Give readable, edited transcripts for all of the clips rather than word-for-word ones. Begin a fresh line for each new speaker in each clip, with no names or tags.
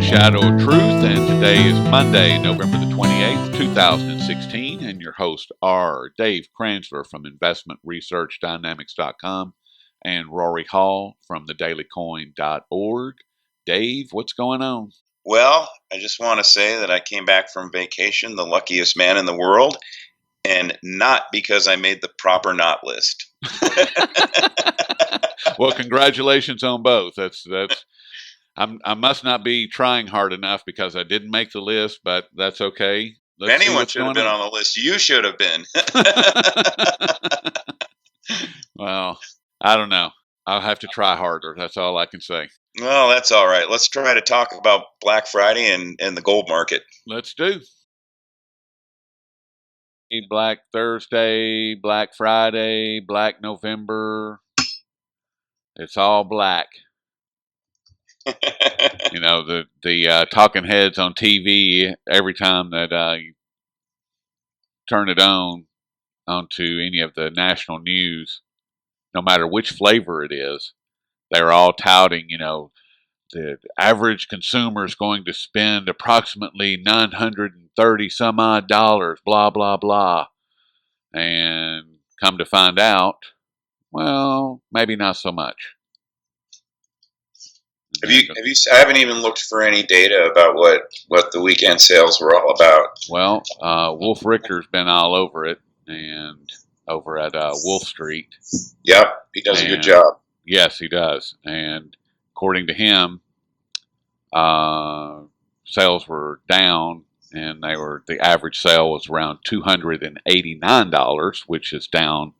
Shadow of Truth, and today is Monday, November the 28th, 2016, and your hosts are Dave Kranzler from InvestmentResearchDynamics.com and Rory Hall from thedailycoin.org. Dave, what's going on?
Well, I just want to say that I came back from vacation, the luckiest man in the world, and not because I made the proper not list.
Well, congratulations on both. I must not be trying hard enough because I didn't make the list, but that's okay.
If anyone should have been on the list, you should have been.
Well, I don't know. I'll have to try harder. That's all I can say.
Well, that's all right. Let's try to talk about Black Friday and the gold market.
Let's do. Black Thursday, Black Friday, Black November. It's all black. You know, the talking heads on TV, every time that you turn it onto any of the national news, no matter which flavor it is, they're all touting, the average consumer is going to spend approximately $930 some odd dollars, blah, blah, blah. And come to find out, well, maybe not so much.
I haven't even looked for any data about what the weekend sales were all about.
Well, Wolf Richter's been all over it, and over at Wolf Street.
Yep, he does a good job.
Yes, he does. And according to him, sales were down, and the average sale was around $289, which is down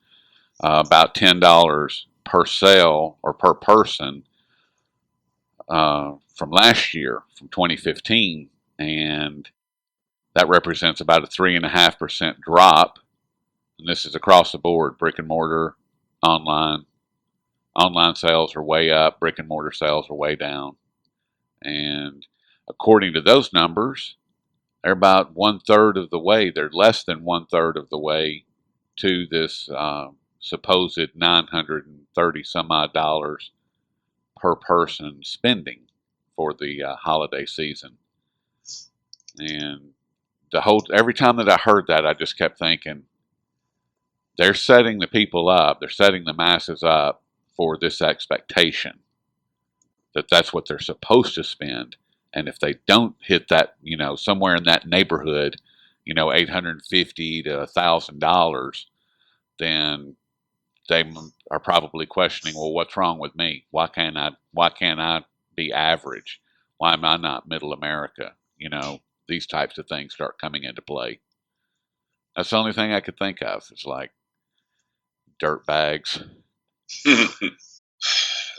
about $10 per sale or per person from last year, from 2015, and that represents about a 3.5% drop. And this is across the board: brick and mortar, online. Online sales are way up. Brick and mortar sales are way down. And according to those numbers, they're about 1/3 of the way. They're less than 1/3 of the way to this supposed $930 some odd dollars per person spending for the holiday season. And every time that I heard that, I just kept thinking, they're setting the people up, they're setting the masses up for this expectation that that's what they're supposed to spend. And if they don't hit that, somewhere in that neighborhood, $850 to $1,000, then they are probably questioning, well, what's wrong with me? Why can't I be average? Why am I not middle America? These types of things start coming into play. That's the only thing I could think of. It's like dirt bags.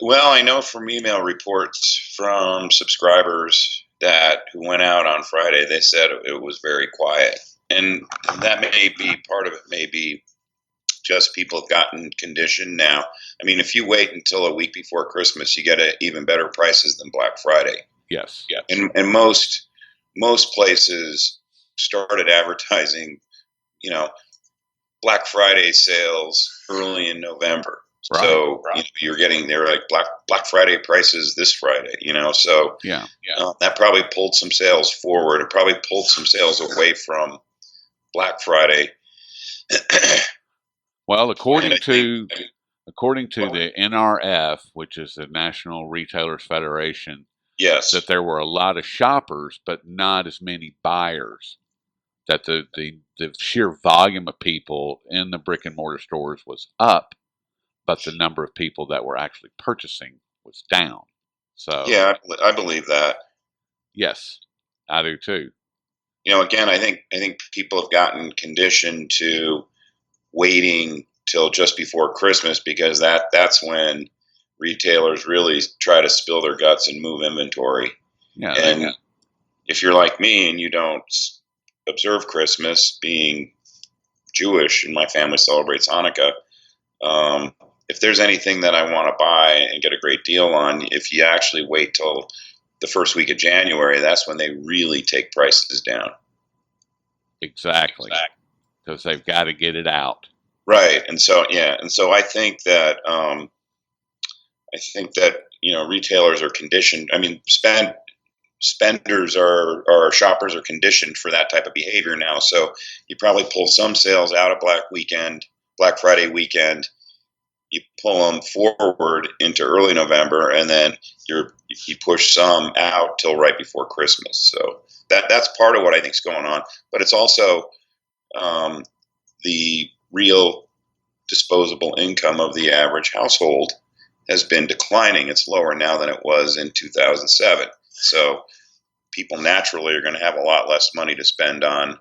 Well, I know from email reports from subscribers who went out on Friday, they said it was very quiet. And that may be part of it, may be just people have gotten conditioned now. I mean, if you wait until a week before Christmas, you get even better prices than Black Friday.
Yes.
And most places started advertising, Black Friday sales early in November. Right, so right. They're like Black Friday prices this Friday, so
yeah.
That probably pulled some sales forward. It probably pulled some sales away from Black Friday.
Well, according to the NRF, which is the National Retailers Federation,
yes,
that there were a lot of shoppers, but not as many buyers. That the sheer volume of people in the brick and mortar stores was up, but the number of people that were actually purchasing was down. So
yeah, I believe that.
Yes, I do too.
Again, I think people have gotten conditioned to waiting till just before Christmas, because that's when retailers really try to spill their guts and move inventory.
Yeah,
and if you're like me and you don't observe Christmas, being Jewish and my family celebrates Hanukkah, if there's anything that I want to buy and get a great deal on, if you actually wait till the first week of January, that's when they really take prices down.
Exactly. Because they've got to get it out.
Right. And so I think that retailers are conditioned. I mean, spenders or shoppers are conditioned for that type of behavior now. So you probably pull some sales out of Black Friday weekend. You pull them forward into early November, and then you push some out till right before Christmas. So that's part of what I think is going on. But it's also the real disposable income of the average household has been declining. It's lower now than it was in 2007. So people naturally are going to have a lot less money to spend on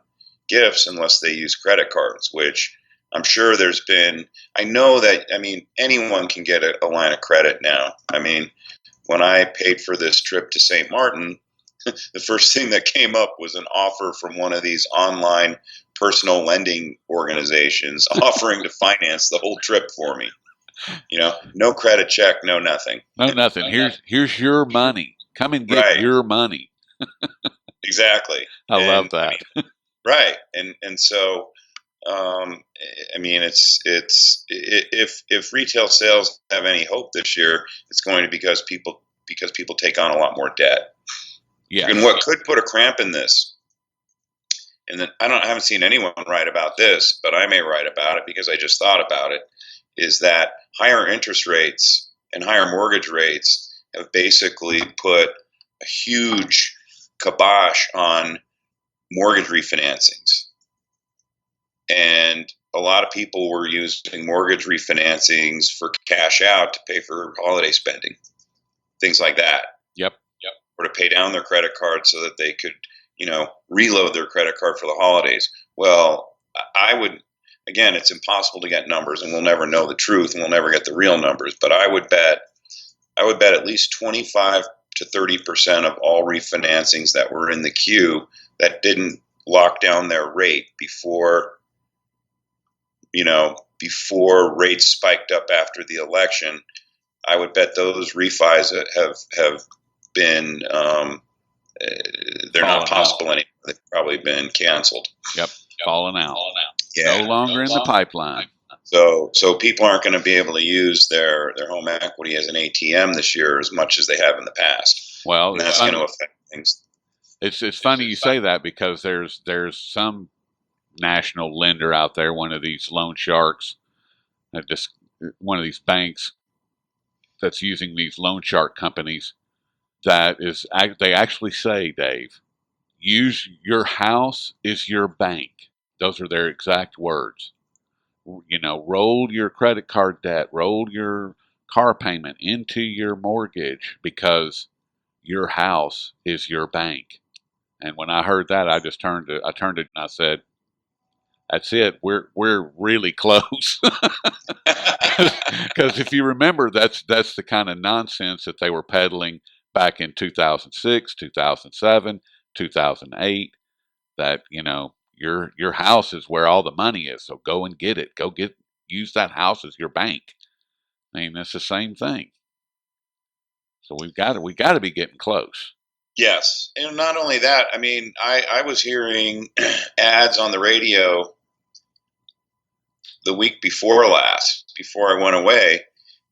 gifts unless they use credit cards, which I'm sure there's been. I know that, I mean, anyone can get a line of credit now. I mean, when I paid for this trip to St. Martin, the first thing that came up was an offer from one of these online personal lending organizations offering to finance the whole trip for me. No credit check, no nothing.
No, nothing. Here's your money. Come and get
Right.
your money.
Exactly.
I love that.
Right. And so, I mean, it's if retail sales have any hope this year, it's going to be because people take on a lot more debt.
Yeah.
And what could put a cramp in this, and then I haven't seen anyone write about this, but I may write about it because I just thought about it, is that higher interest rates and higher mortgage rates have basically put a huge kibosh on mortgage refinancings. And a lot of people were using mortgage refinancings for cash out to pay for holiday spending, things like that.
Yep.
Or to pay down their credit card so that they could, reload their credit card for the holidays. Well, I would, again, it's impossible to get numbers, and we'll never know the truth, and we'll never get the real numbers. But I would bet at least 25 to 30% of all refinancings that were in the queue that didn't lock down their rate before rates spiked up after the election. I would bet those refis have been they're not possible anymore. They've probably been canceled.
Yep, falling out.
Yeah.
No longer in the pipeline.
So people aren't going to be able to use their home equity as an ATM this year as much as they have in the past.
Well,
and that's going to affect things.
It's funny you say that, because there's some national lender out there, one of these loan sharks, just one of these banks that's using these loan shark companies. They actually say, Dave, use your house is your bank. Those are their exact words. Roll your credit card debt, roll your car payment into your mortgage, because your house is your bank. And when I heard that, I turned it and I said, that's it. We're really close. Because if you remember, that's the kind of nonsense that they were peddling back in 2006, 2007, 2008. That your house is where all the money is. So go and get it. Use that house as your bank. I mean, it's the same thing. So we got to be getting close.
Yes, and not only that. I mean, I was hearing ads on the radio the week before last, before I went away.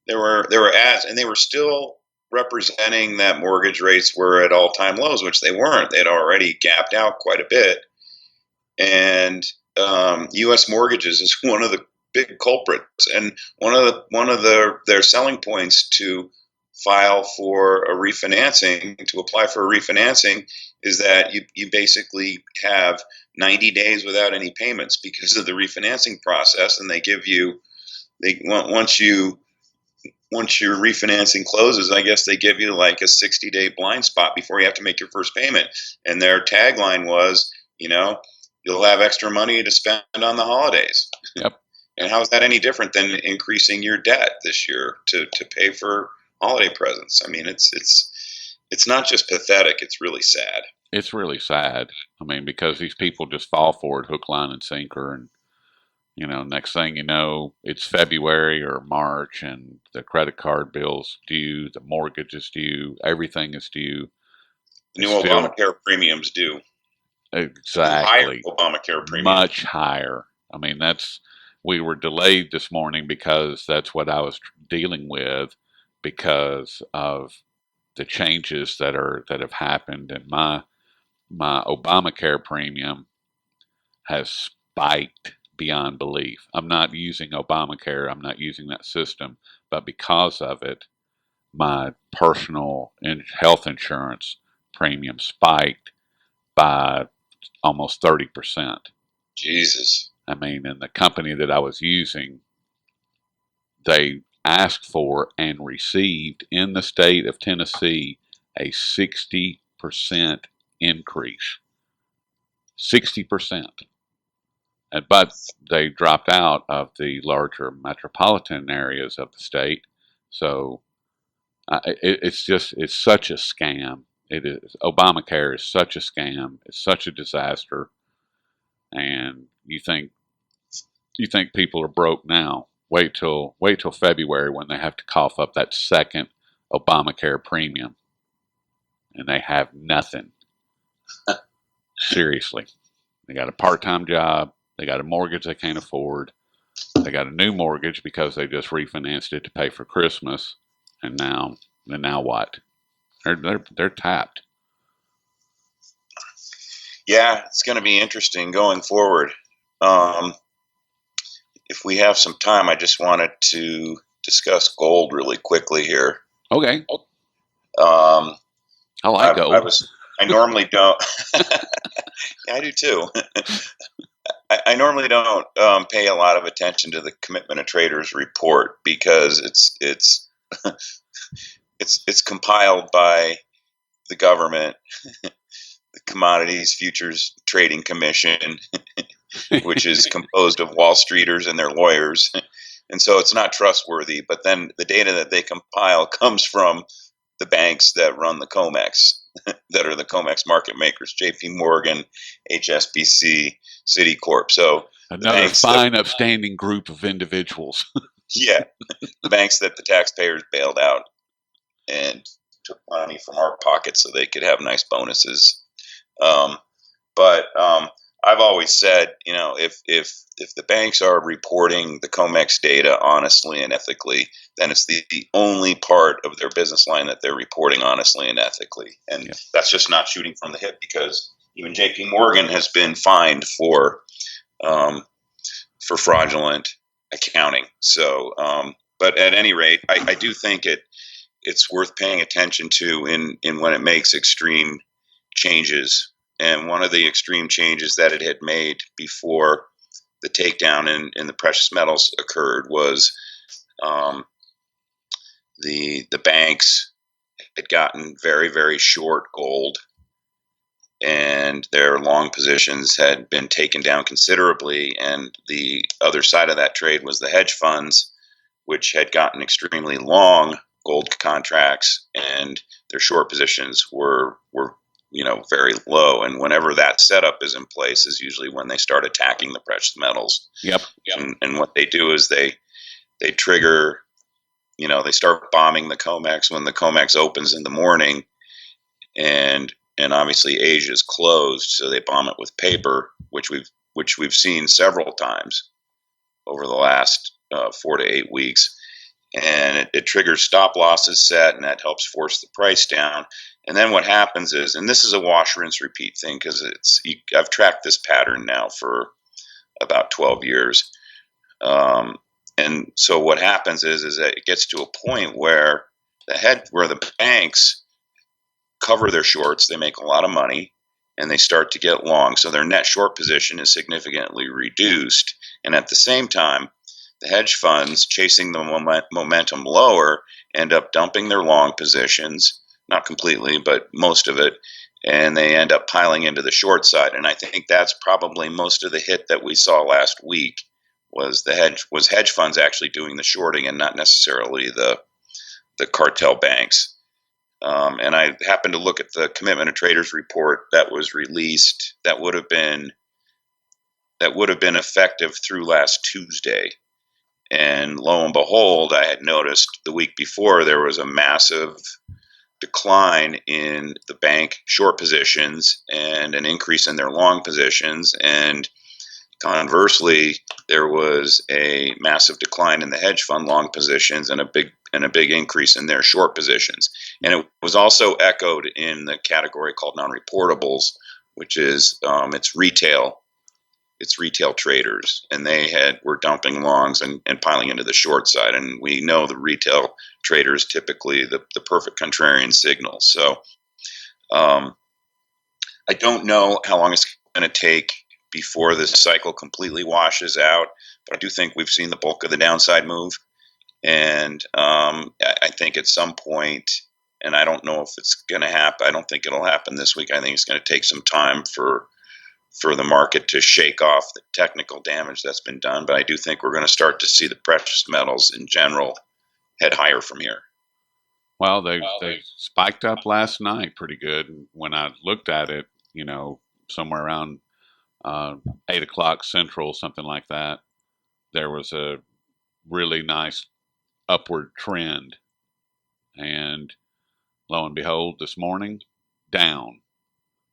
There were ads, and they were still representing that mortgage rates were at all-time lows, which they weren't. They'd already gapped out quite a bit. And U.S. mortgages is one of the big culprits, and one of their selling points to file for a refinancing, to apply for a refinancing, is that you basically have 90 days without any payments because of the refinancing process, and once your refinancing closes, I guess they give you like a 60-day blind spot before you have to make your first payment. And their tagline was, you'll have extra money to spend on the holidays.
Yep.
And how is that any different than increasing your debt this year to pay for holiday presents? I mean, it's not just pathetic; it's really sad.
It's really sad. I mean, because these people just fall for it, hook, line, and sinker, and next thing you know, it's February or March, and the credit card bill's due, the mortgage is due, everything is due.
The new Obamacare premiums due.
Exactly.
Higher Obamacare premiums.
Much higher. I mean, we were delayed this morning because that's what I was dealing with because of the changes that have happened, and my Obamacare premium has spiked beyond belief. I'm not using Obamacare. I'm not using that system, but because of it, my personal health insurance premium spiked by almost 30%.
Jesus.
I mean, and the company that I was using, they asked for and received in the state of Tennessee a 60% increase. 60%. But they dropped out of the larger metropolitan areas of the state. So it's such a scam. It is. Obamacare is such a scam. It's such a disaster. And you think people are broke now. Wait till February when they have to cough up that second Obamacare premium, and they have nothing. Seriously, they got a part-time job. They got a mortgage they can't afford. They got a new mortgage because they just refinanced it to pay for Christmas, and now what? They're tapped.
Yeah, it's going to be interesting going forward. If we have some time, I just wanted to discuss gold really quickly here.
Okay.
Um,
I like gold.
I normally don't. Yeah, I do too. I normally don't pay a lot of attention to the Commitment of Traders report because it's it's compiled by the government, the Commodities Futures Trading Commission, which is composed of Wall Streeters and their lawyers. And so it's not trustworthy. But then the data that they compile comes from the banks that run the COMEX, that are the COMEX market makers, JP Morgan, HSBC, Citicorp. So
another fine, upstanding group of individuals.
Yeah, the banks that the taxpayers bailed out and took money from our pockets so they could have nice bonuses. But I've always said, if the banks are reporting the COMEX data honestly and ethically, then it's the only part of their business line that they're reporting honestly and ethically. And that's just not shooting from the hip, because even JP Morgan has been fined for fraudulent accounting. So, but at any rate, I do think it's worth paying attention to in when it makes extreme changes. And one of the extreme changes that it had made before the takedown in the precious metals occurred was the banks had gotten very, very short gold, and their long positions had been taken down considerably. And the other side of that trade was the hedge funds, which had gotten extremely long gold contracts, and their short positions were very low. And whenever that setup is in place is usually when they start attacking the precious metals.
Yep.
And what they do is they trigger, they start bombing the COMEX when the COMEX opens in the morning, and obviously Asia is closed, so they bomb it with paper, which we've seen several times over the last 4 to 8 weeks. And it triggers stop losses set, and that helps force the price down. And then what happens is, and this is a wash, rinse, repeat thing, because I've tracked this pattern now for about 12 years. And so what happens is that it gets to a point where the banks cover their shorts, they make a lot of money, and they start to get long. So their net short position is significantly reduced. And at the same time, the hedge funds, chasing the momentum lower, end up dumping their long positions, not completely, but most of it, and they end up piling into the short side. And I think that's probably most of the hit that we saw last week was hedge funds actually doing the shorting, and not necessarily the cartel banks. And I happened to look at the Commitment of Traders report that was released that would have been effective through last Tuesday. And lo and behold, I had noticed the week before there was a massive decline in the bank short positions and an increase in their long positions. And conversely, there was a massive decline in the hedge fund long positions and a big increase in their short positions. And it was also echoed in the category called non-reportables, which is it's retail traders, and were dumping longs and piling into the short side. And we know the retail traders typically the perfect contrarian signal. So I don't know how long it's going to take before this cycle completely washes out, but I do think we've seen the bulk of the downside move. And I think at some point, and I don't know if it's going to happen, I don't think it'll happen this week. I think it's going to take some time for the market to shake off the technical damage that's been done. But I do think we're going to start to see the precious metals in general head higher from here.
Well, they spiked up last night pretty good. And when I looked at it, somewhere around 8 o'clock Central, something like that, there was a really nice upward trend. And lo and behold, this morning, down.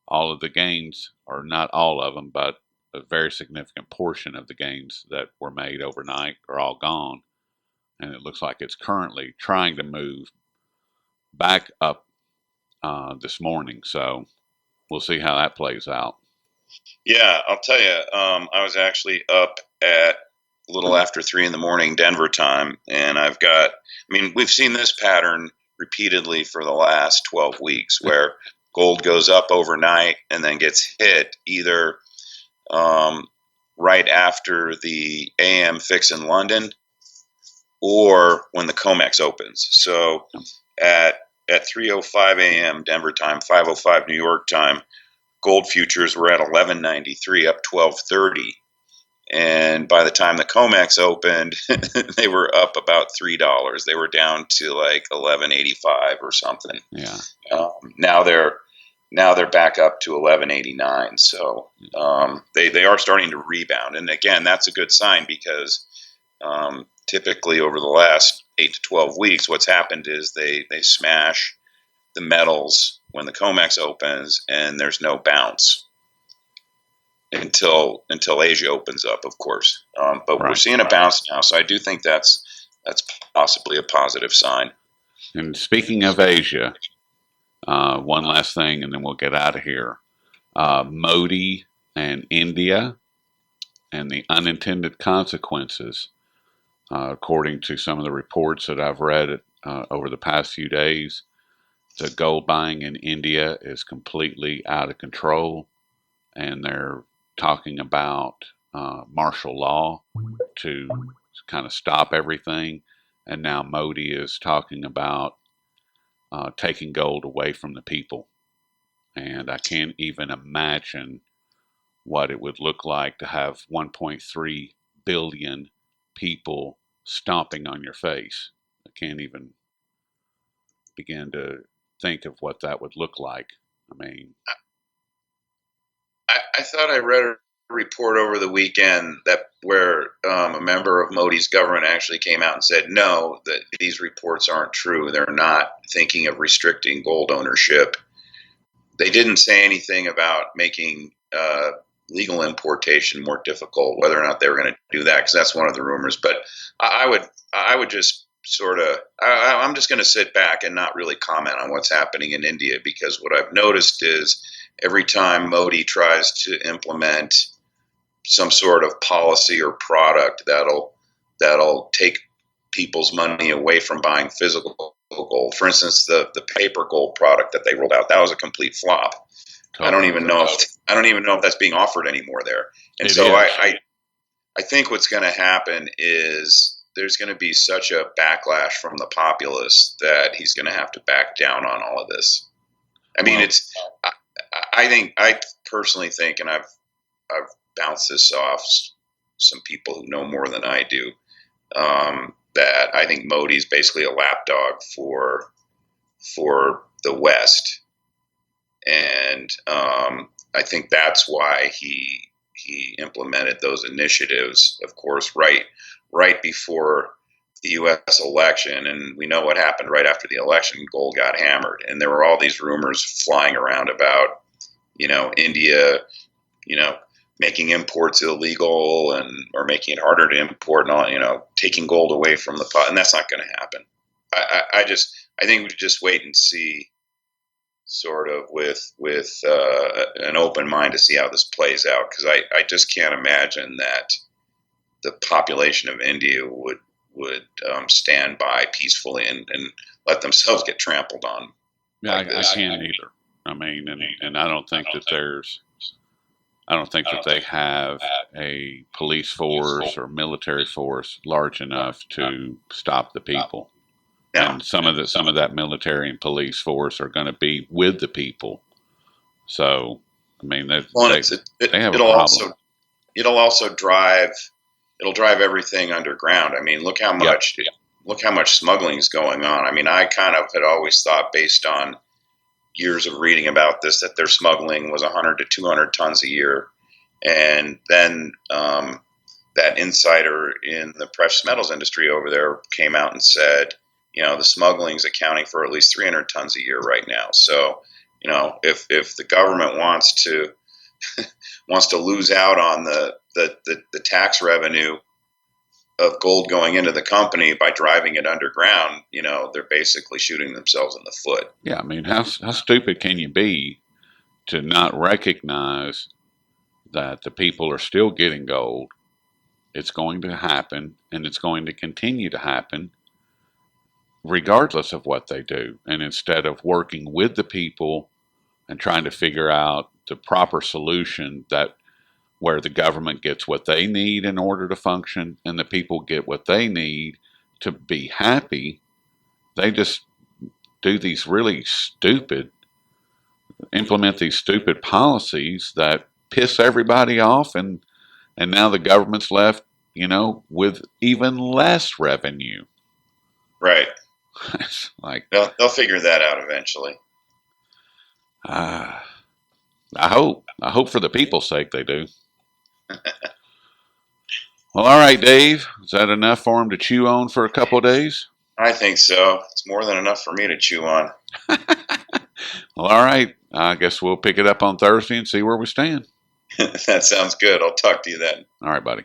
All of the gains, or not all of them, but a very significant portion of the gains that were made overnight are all gone. And it looks like it's currently trying to move back up this morning. So we'll see how that plays out.
Yeah, I'll tell you, I was actually up at a little after 3 a.m. Denver time, and we've seen this pattern repeatedly for the last 12 weeks where gold goes up overnight and then gets hit either right after the AM fix in London or when the COMEX opens. So at 3:05 a.m. Denver time, 5:05 New York time, gold futures were at 1193, up 1230. And by the time the COMEX opened, they were up about $3. They were down to like 1185 or something.
Yeah.
Now they're back up to 1189. So they are starting to rebound. And again, that's a good sign because typically over the last 8 to 12 weeks, what's happened is they smash the metals when the COMEX opens, and there's no bounce until Asia opens up, of course. But we're seeing a bounce now, so I do think that's possibly a positive sign.
And speaking of Asia, one last thing, and then we'll get out of here. Modi and India and the unintended consequences, according to some of the reports that I've read over the past few days. The gold buying in India is completely out of control, and they're talking about martial law to kind of stop everything. And now Modi is talking about taking gold away from the people. And I can't even imagine what it would look like to have 1.3 billion people stomping on your face. I can't even begin to think of what that would look like. I mean,
I thought I read a report over the weekend where a member of Modi's government actually came out and said, no, that these reports aren't true. They're not thinking of restricting gold ownership. They didn't say anything about making legal importation more difficult, whether or not they were going to do that, because that's one of the rumors. But I would just I'm just going to sit back and not really comment on what's happening in India, because what I've noticed is every time Modi tries to implement some sort of policy or product that'll take people's money away from buying physical gold. For instance, the paper gold product that they rolled out, that was a complete flop. I don't even know if that's being offered anymore there. And so I think what's going to happen is there's going to be such a backlash from the populace that he's going to have to back down on all of this. I mean, I personally think, and I've bounced this off some people who know more than I do, that I think Modi's basically a lapdog for the West, and I think that's why he implemented those initiatives. Of course, right before the U.S. election, and we know what happened right after the election. Gold got hammered, and there were all these rumors flying around about, India, making imports illegal or making it harder to import, and all, taking gold away from the pot, and that's not going to happen. I think we just wait and see, sort of with an open mind to see how this plays out, because I just can't imagine that the population of India would stand by peacefully and let themselves get trampled on.
Yeah,
like
I
this.
can't either. I mean, and I don't think that I don't think that they have a police force or military force large enough to stop the people.
No.
And some of that military and police force are going to be with the people. So, I mean, they have a problem.
It'll also drive everything underground. I mean, look how much smuggling is going on. I mean, I kind of had always thought, based on years of reading about this, that their smuggling was 100 to 200 tons a year, and then that insider in the precious metals industry over there came out and said, the smuggling is accounting for at least 300 tons a year right now. So, if the government wants to lose out on the tax revenue of gold going into the company by driving it underground, they're basically shooting themselves in the foot.
Yeah, I mean, how stupid can you be to not recognize that the people are still getting gold? It's going to happen, and it's going to continue to happen regardless of what they do. And instead of working with the people and trying to figure out the proper solution, that where the government gets what they need in order to function and the people get what they need to be happy, they just do these really implement these stupid policies that piss everybody off, and now the government's left, with even less revenue.
Right.
It's like,
they'll figure that out eventually.
I hope for the people's sake they do. Well, all right, Dave. Is that enough for him to chew on for a couple of days?
I think so. It's more than enough for me to chew on.
Well, all right. I guess we'll pick it up on Thursday and see where we stand.
That sounds good. I'll talk to you then.
All right, buddy.